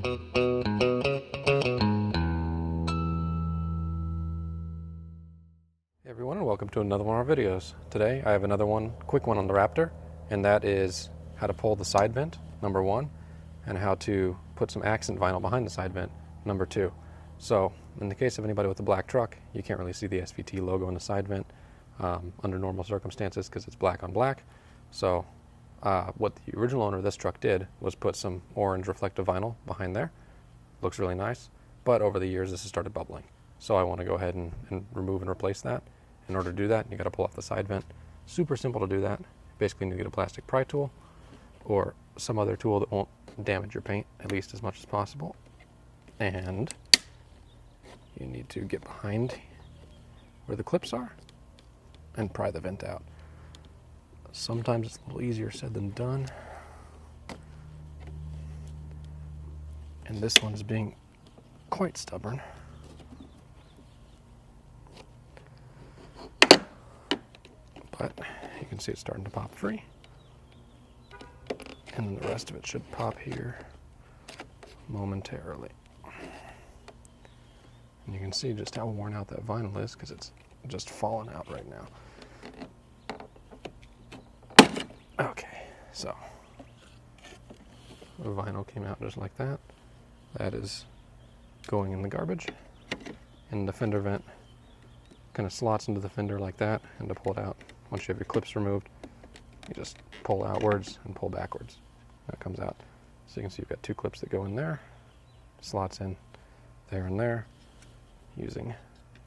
Hey everyone, and welcome to another one of our videos. Today I have another one, quick one on the Raptor, and that is how to pull the side vent, number one, and how to put some accent vinyl behind the side vent, number two. So in the case of anybody with a black truck, you can't really see the SVT logo in the side vent under normal circumstances because it's black on black. So what the original owner of this truck did was put some orange reflective vinyl behind there. Looks really nice, but over the years this has started bubbling. So I want to go ahead and remove and replace that. In order to do that, you got to pull off the side vent. Super simple to do that. Basically, you need to get a plastic pry tool or some other tool that won't damage your paint, at least as much as possible. And you need to get behind where the clips are and pry the vent out. Sometimes it's a little easier said than done. And this one's being quite stubborn. But you can see it's starting to pop free. And then the rest of it should pop here momentarily. And you can see just how worn out that vinyl is because it's just falling out right now. Okay, so the vinyl came out just like that. That is going in the garbage. And the fender vent kind of slots into the fender like that, and to pull it out, once you have your clips removed, you just pull outwards and pull backwards. And it comes out. So you can see you've got two clips that go in there, slots in there and there, using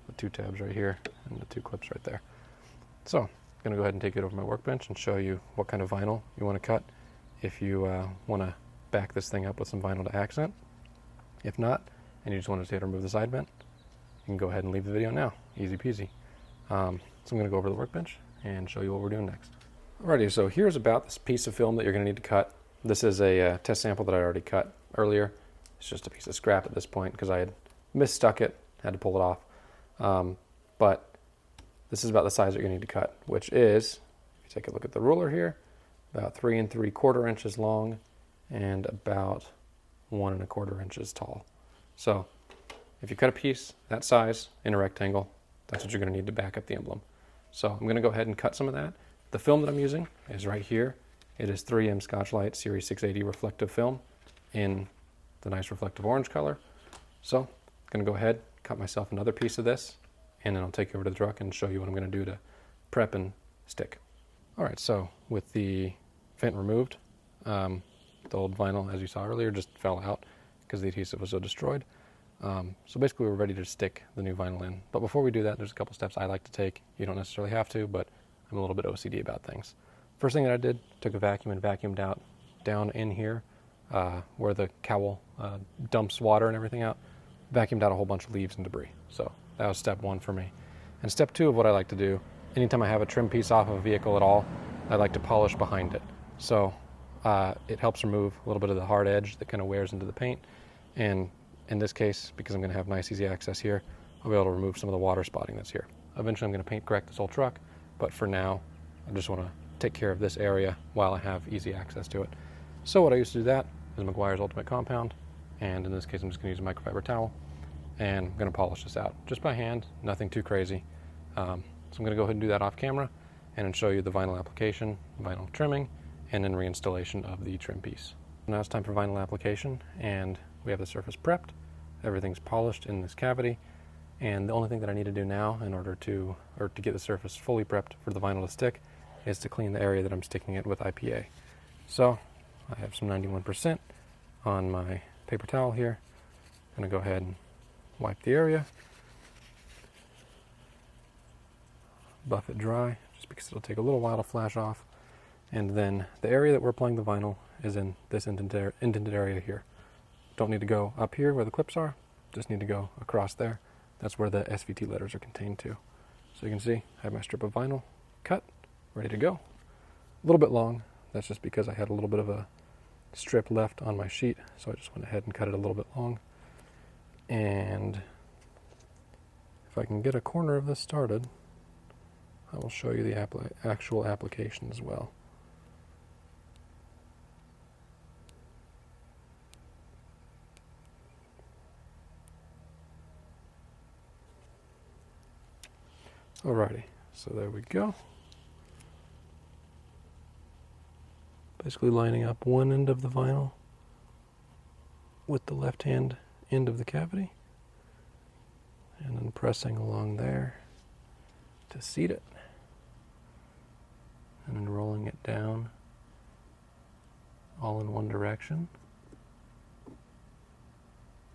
the two tabs right here and the two clips right there. So I'm going to go ahead and take it over my workbench and show you what kind of vinyl you want to cut if you want to back this thing up with some vinyl to accent. If not, and you just want to remove the side vent, you can go ahead and leave the video now. Easy peasy. So I'm going to go over to the workbench and show you what we're doing next. Alrighty, so here's about this piece of film that you're going to need to cut. This is a test sample that I already cut earlier. It's just a piece of scrap at this point because I had misstuck it, had to pull it off. But this is about the size that you're going to need to cut, which is, if you take a look at the ruler here, about 3 3/4 inches long and about 1 1/4 inches tall. So if you cut a piece that size in a rectangle, that's what you're going to need to back up the emblem. So I'm going to go ahead and cut some of that. The film that I'm using is right here. It is 3M Scotchlite Series 680 reflective film in the nice reflective orange color. So I'm going to go ahead, cut myself another piece of this, and then I'll take you over to the truck and show you what I'm going to do to prep and stick. Alright, so with the vent removed, the old vinyl, as you saw earlier, just fell out because the adhesive was so destroyed. So basically we're ready to stick the new vinyl in. But before we do that, there's a couple steps I like to take. You don't necessarily have to, but I'm a little bit OCD about things. First thing that I did, took a vacuum and vacuumed out down in here where the cowl dumps water and everything out. Vacuumed out a whole bunch of leaves and debris. So that was step one for me. And step two of what I like to do, anytime I have a trim piece off of a vehicle at all, I like to polish behind it. So it helps remove a little bit of the hard edge that kind of wears into the paint. And in this case, because I'm going to have nice easy access here, I'll be able to remove some of the water spotting that's here. Eventually I'm going to paint correct this whole truck, but for now I just want to take care of this area while I have easy access to it. So what I used to do that is Meguiar's Ultimate Compound, and in this case I'm just going to use a microfiber towel, and I'm going to polish this out just by hand, nothing too crazy. So I'm going to go ahead and do that off camera and then show you the vinyl application, vinyl trimming, and then reinstallation of the trim piece. Now it's time for vinyl application, and we have the surface prepped. Everything's polished in this cavity, and the only thing that I need to do now in order to get the surface fully prepped for the vinyl to stick is to clean the area that I'm sticking it with IPA. So I have some 91% on my paper towel here. I'm going to go ahead and wipe the area, buff it dry, just because it'll take a little while to flash off. And then the area that we're applying the vinyl is in this indented area here. Don't need to go up here where the clips are, just need to go across there. That's where the SVT letters are contained to. So you can see I have my strip of vinyl cut, ready to go. A little bit long, that's just because I had a little bit of a strip left on my sheet, so I just went ahead and cut it a little bit long. And if I can get a corner of this started, I will show you the actual application as well. Alrighty, so there we go. Basically lining up one end of the vinyl with the left hand end of the cavity, and then pressing along there to seat it, and then rolling it down all in one direction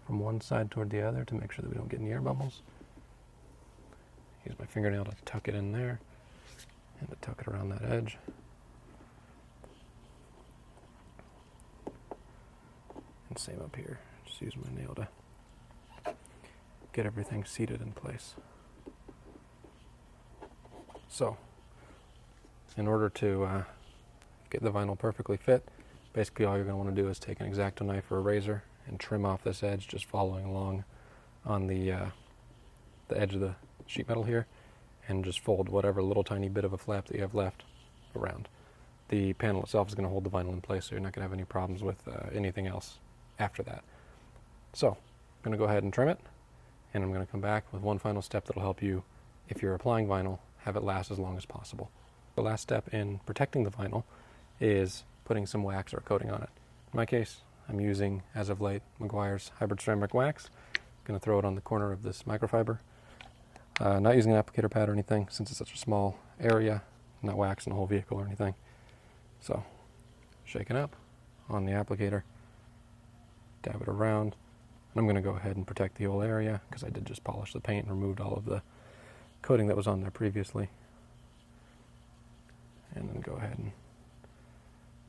from one side toward the other to make sure that we don't get any air bubbles. Use my fingernail to tuck it in there and to tuck it around that edge. And same up here. Just use my nail to get everything seated in place. So, in order to get the vinyl perfectly fit, basically all you're going to want to do is take an X-Acto knife or a razor and trim off this edge, just following along on the edge of the sheet metal here, and just fold whatever little tiny bit of a flap that you have left around. The panel itself is going to hold the vinyl in place, so you're not going to have any problems with anything else after that. So, I'm going to go ahead and trim it, and I'm going to come back with one final step that will help you, if you're applying vinyl, have it last as long as possible. The last step in protecting the vinyl is putting some wax or coating on it. In my case, I'm using, as of late, Meguiar's Hybrid Ceramic Wax. I'm going to throw it on the corner of this microfiber. Not using an applicator pad or anything, since it's such a small area, not waxing the whole vehicle or anything. So, shaking up on the applicator, dab it around, and I'm going to go ahead and protect the whole area, because I did just polish the paint and removed all of the coating that was on there previously. And then go ahead and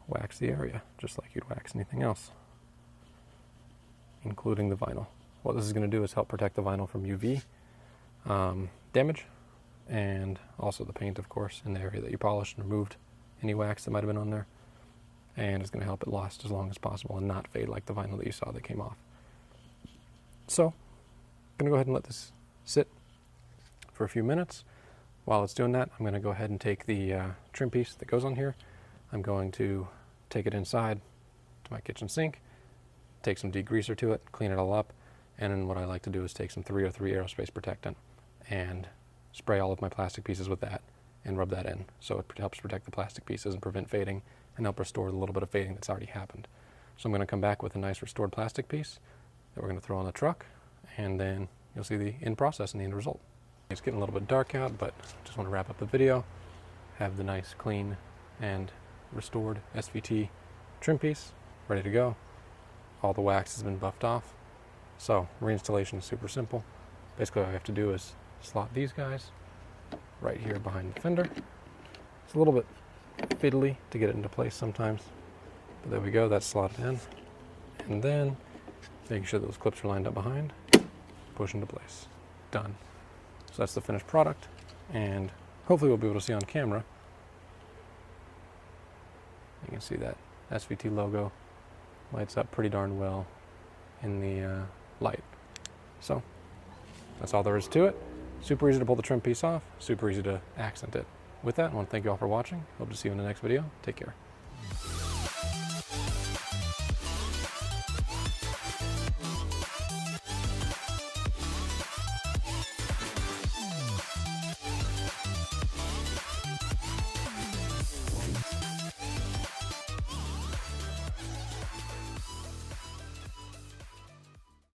wax the area, just like you'd wax anything else, including the vinyl. What this is going to do is help protect the vinyl from UV damage, and also the paint, of course, in the area that you polished and removed any wax that might have been on there. And it's going to help it last as long as possible and not fade like the vinyl that you saw that came off. So, I'm going to go ahead and let this sit for a few minutes. While it's doing that, I'm going to go ahead and take the trim piece that goes on here. I'm going to take it inside to my kitchen sink, take some degreaser to it, clean it all up, and then what I like to do is take some 303 aerospace protectant and spray all of my plastic pieces with that and rub that in, so it helps protect the plastic pieces and prevent fading and help restore the little bit of fading that's already happened. So I'm going to come back with a nice restored plastic piece that we're going to throw on the truck, and then you'll see the end process and the end result. It's getting a little bit dark out, but just want to wrap up the video, have the nice clean and restored SVT trim piece ready to go. All the wax has been buffed off. So reinstallation is super simple. Basically all I have to do is slot these guys right here behind the fender. It's a little bit fiddly to get it into place sometimes, but there we go, that's slotted in. And then making sure those clips are lined up behind, push into place. Done. So that's the finished product, and hopefully we'll be able to see on camera. You can see that SVT logo lights up pretty darn well in the light. So that's all there is to it. Super easy to pull the trim piece off, super easy to accent it. With that, I want to thank you all for watching. Hope to see you in the next video. Take care.